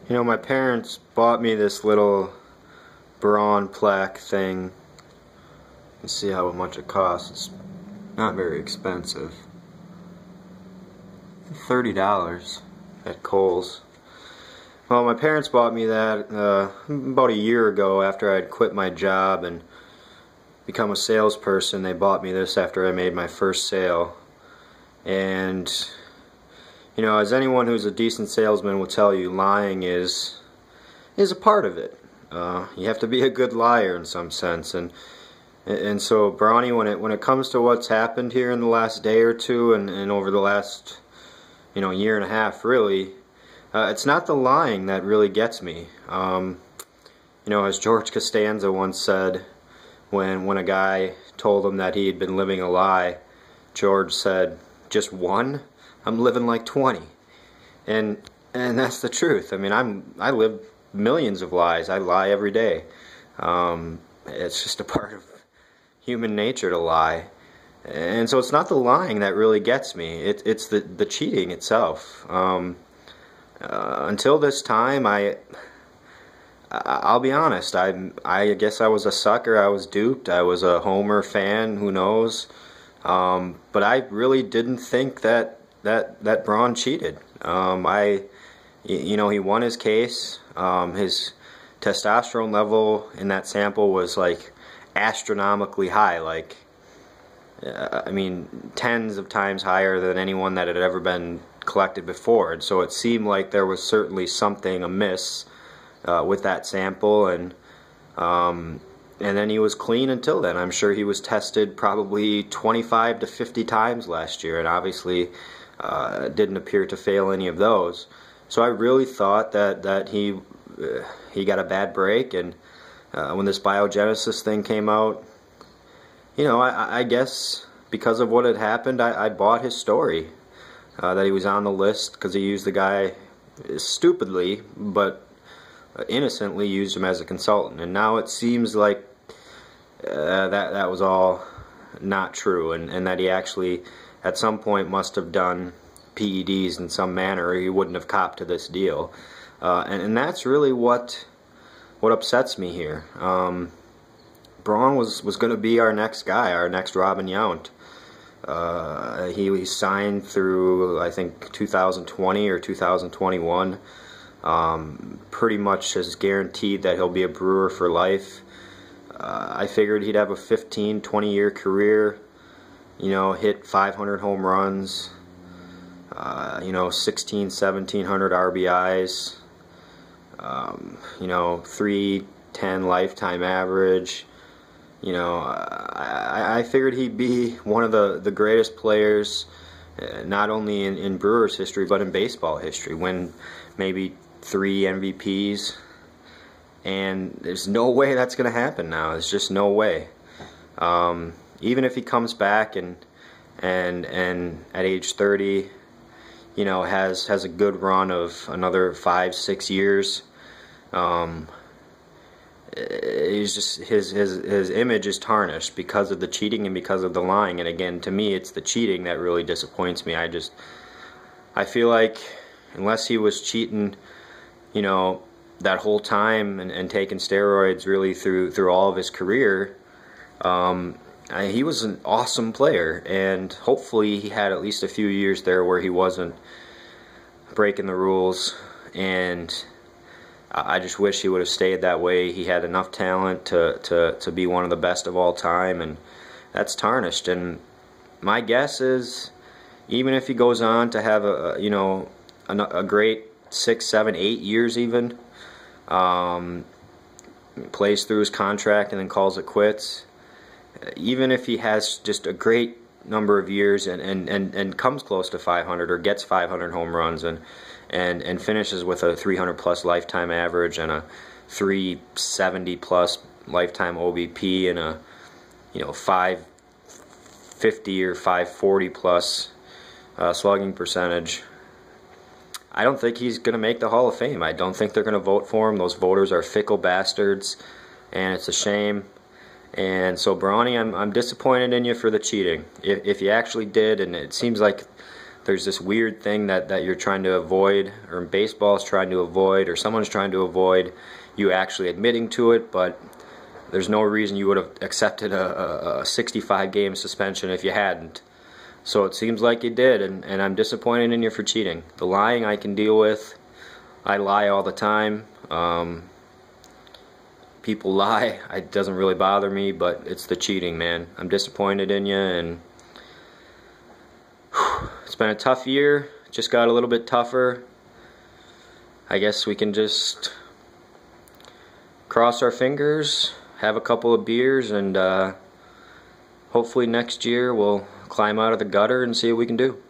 You know, my parents bought me this little Braun plaque thing. Let's see how much it costs. It's not very expensive. $30 at Kohl's. Well, my parents bought me that about a year ago after I'd quit my job and become a salesperson. They bought me this after I made my first sale. And you know, as anyone who's a decent salesman will tell you, lying is a part of it. You have to be a good liar in some sense, and so Brauny, when it comes to what's happened here in the last day or two, and over the last year and a half, really, it's not the lying that really gets me. As George Costanza once said, when a guy told him that he had been living a lie, George said, "Just one? I'm living like 20." And that's the truth. I mean, I live millions of lies. I lie every day. It's just a part of human nature to lie. And so it's not the lying that really gets me. It's the cheating itself. Until this time, I'll be honest. I guess I was a sucker. I was duped. I was a Homer fan. Who knows? But I really didn't think that Braun cheated. He won his case. His testosterone level in that sample was like astronomically high, like I mean tens of times higher than anyone that had ever been collected before. And so it seemed like there was certainly something amiss with that sample, and then he was clean until then. I'm sure he was tested probably 25 to 50 times last year, and obviously didn't appear to fail any of those. So I really thought that he got a bad break, and when this biogenesis thing came out, I guess because of what had happened, I bought his story, that he was on the list because he used the guy stupidly, but innocently used him as a consultant. And now it seems like that was all not true, and that he actually at some point must have done PEDs in some manner, or he wouldn't have copped to this deal. And that's really what upsets me here. Braun was going to be our next guy, our next Robin Yount. He signed through, I think, 2020 or 2021. Pretty much has guaranteed that he'll be a Brewer for life. I figured he'd have a 15, 20-year career, hit 500 home runs, 16, 1700 RBIs, 310 lifetime average. I figured he'd be one of the greatest players, not only in Brewers history, but in baseball history. Win maybe 3 MVPs, and there's no way that's going to happen now. There's just no way. Even if he comes back and at age 30, has a good run of another 5-6 years, he's just his image is tarnished because of the cheating and because of the lying. And again, to me, it's the cheating that really disappoints me. I feel like unless he was cheating, that whole time and taking steroids really through all of his career, he was an awesome player, and hopefully he had at least a few years there where he wasn't breaking the rules. And I just wish he would have stayed that way. He had enough talent to be one of the best of all time, and that's tarnished. And my guess is, even if he goes on to have a great 6, 7, 8 years even, plays through his contract and then calls it quits, even if he has just a great number of years and comes close to 500 or gets 500 home runs and finishes with a 300 plus lifetime average and a 370 plus lifetime OBP and a 550 or 540 plus slugging percentage, I don't think he's going to make the Hall of Fame. I don't think they're going to vote for him. Those voters are fickle bastards, and it's a shame. And so, Brauny, I'm disappointed in you for the cheating. If you actually did, and it seems like there's this weird thing that you're trying to avoid, or baseball is trying to avoid, or someone's trying to avoid you actually admitting to it, but there's no reason you would have accepted a 65-game suspension if you hadn't. So it seems like you did, and I'm disappointed in you for cheating. The lying I can deal with. I lie all the time. People lie. It doesn't really bother me, but it's the cheating, man. I'm disappointed in you, and it's been a tough year. Just got a little bit tougher. I guess we can just cross our fingers, have a couple of beers, and hopefully next year we'll climb out of the gutter and see what we can do.